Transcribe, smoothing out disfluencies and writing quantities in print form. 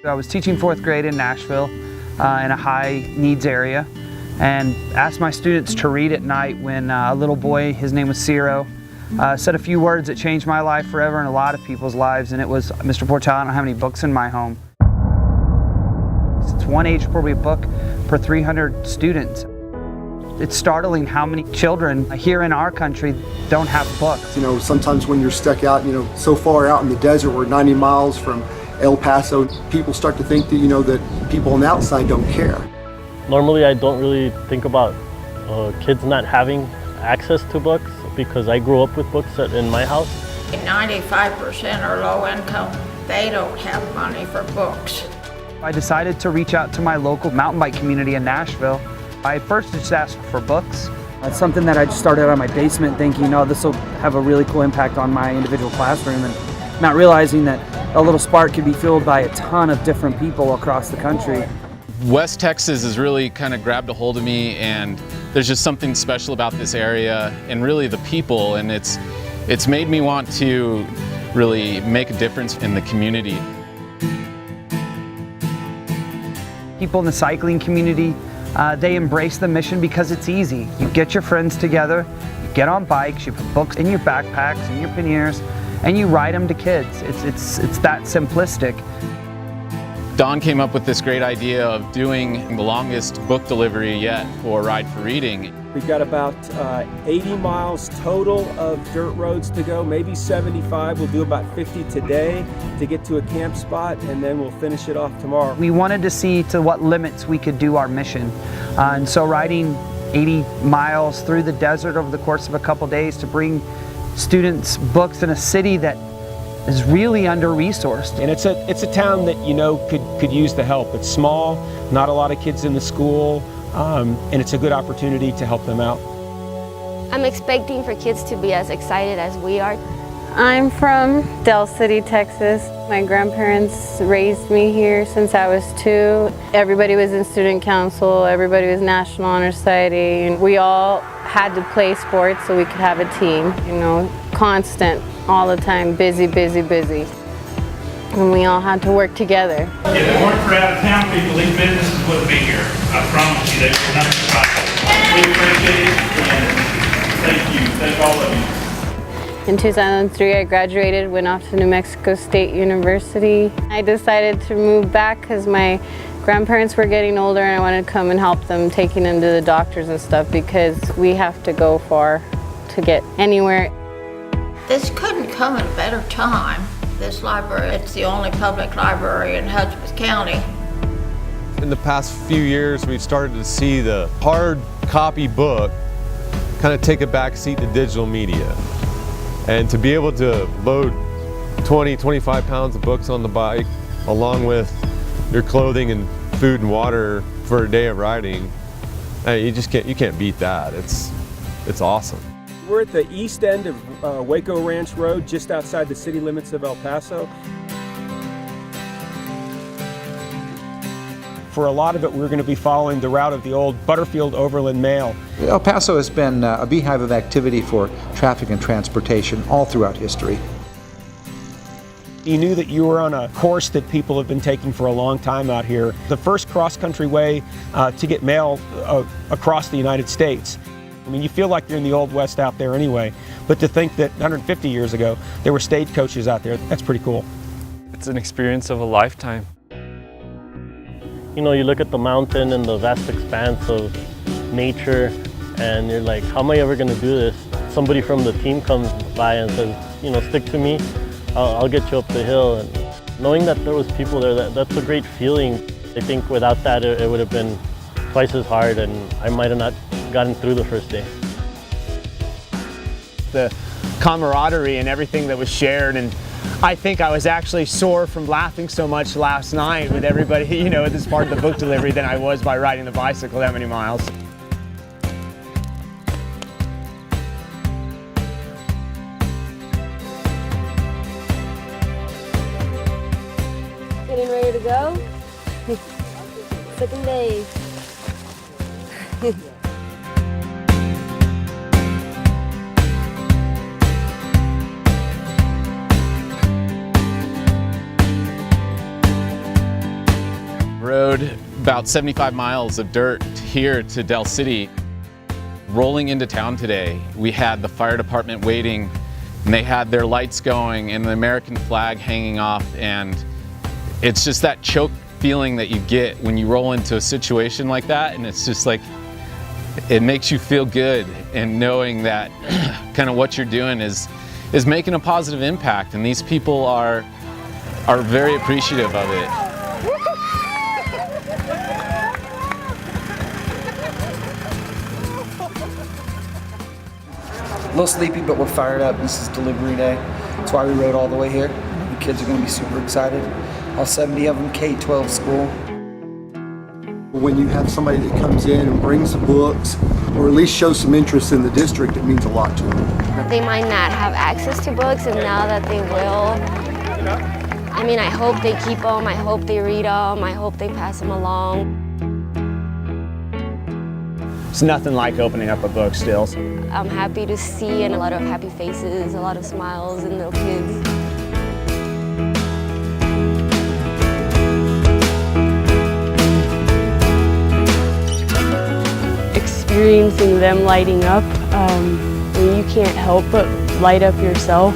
I was teaching 4th grade in Nashville in a high needs area, and asked my students to read at night when a little boy, his name was Ciro, said a few words that changed my life forever and a lot of people's lives, and it was, "Mr. Portal, I don't have any books in my home." It's one age-appropriate book per 300 students. It's startling how many children here in our country don't have books. You know, sometimes when you're stuck out, so far out in the desert, we're 90 miles from El Paso, people start to think that, that people on the outside don't care. Normally I don't really think about kids not having access to books because I grew up with books in my house. 95% are low income. They don't have money for books. I decided to reach out to my local mountain bike community in Nashville. I first just asked for books. It's something that I just started out of my basement thinking, oh, this will have a really cool impact on my individual classroom, and not realizing that a little spark could be fueled by a ton of different people across the country. West Texas has really kind of grabbed a hold of me, and there's just something special about this area and really the people, and it's made me want to really make a difference in the community. People in the cycling community, they embrace the mission because it's easy. You get your friends together, you get on bikes, you put books in your backpacks and your panniers, and you ride them to kids. It's that simplistic. Don came up with this great idea of doing the longest book delivery yet for Ride for Reading. We've got about 80 miles total of dirt roads to go, maybe 75. We'll do about 50 today to get to a camp spot, and then we'll finish it off tomorrow. We wanted to see to what limits we could do our mission. And so riding 80 miles through the desert over the course of a couple days to bring students books in a city that is really under-resourced. And it's a town that could use the help. It's small, not a lot of kids in the school, and it's a good opportunity to help them out. I'm expecting for kids to be as excited as we are. I'm from Del City, Texas. My grandparents raised me here since I was 2. Everybody was in student council, everybody was National Honor Society, and we all had to play sports so we could have a team, constant, all the time, busy, busy, busy. And we all had to work together. If it weren't for out-of-town people, these businesses wouldn't be here. I promise you, they would not survive. We appreciate it, and thank you. Thank all of you. In 2003, I graduated, went off to New Mexico State University. I decided to move back because my grandparents were getting older and I wanted to come and help them, taking them to the doctors and stuff, because we have to go far to get anywhere. This couldn't come at a better time. This library, it's the only public library in Hudspeth County. In the past few years, we've started to see the hard copy book kind of take a back seat to digital media. And to be able to load 20, 25 pounds of books on the bike, along with your clothing and food and water for a day of riding, you can't beat that. It's awesome. We're at the east end of Waco Ranch Road, just outside the city limits of El Paso. For a lot of it, we're going to be following the route of the old Butterfield Overland Mail. El Paso has been a beehive of activity for traffic and transportation all throughout history. You knew that you were on a course that people have been taking for a long time out here. The first cross-country way to get mail across the United States. I mean, you feel like you're in the Old West out there anyway, but to think that 150 years ago there were stagecoaches out there, that's pretty cool. It's an experience of a lifetime. You look at the mountain and the vast expanse of nature, and you're like, how am I ever going to do this? Somebody from the team comes by and says, stick to me, I'll get you up the hill. And knowing that there was people there, that's a great feeling. I think without that, it would have been twice as hard, and I might have not gotten through the first day. The camaraderie and everything that was shared, and I think I was actually sore from laughing so much last night with everybody, at this part of the book delivery than I was by riding the bicycle that many miles. Getting ready to go? Second day. rode about 75 miles of dirt here to Del City. Rolling into town today, we had the fire department waiting, and they had their lights going and the American flag hanging off, and it's just that choke feeling that you get when you roll into a situation like that, and it's just like, it makes you feel good, and knowing that kind of what you're doing is making a positive impact, and these people are very appreciative of it. A little sleepy, but we're fired up. This is delivery day. That's why we rode all the way here. The kids are going to be super excited. All 70 of them, K-12 school. When you have somebody that comes in and brings the books, or at least shows some interest in the district, it means a lot to them. They might not have access to books, and now that they will, I mean, I hope they keep them, I hope they read them, I hope they pass them along. It's nothing like opening up a book still. I'm happy to see a lot of happy faces, a lot of smiles in little kids. Experiencing them lighting up, you can't help but light up yourself.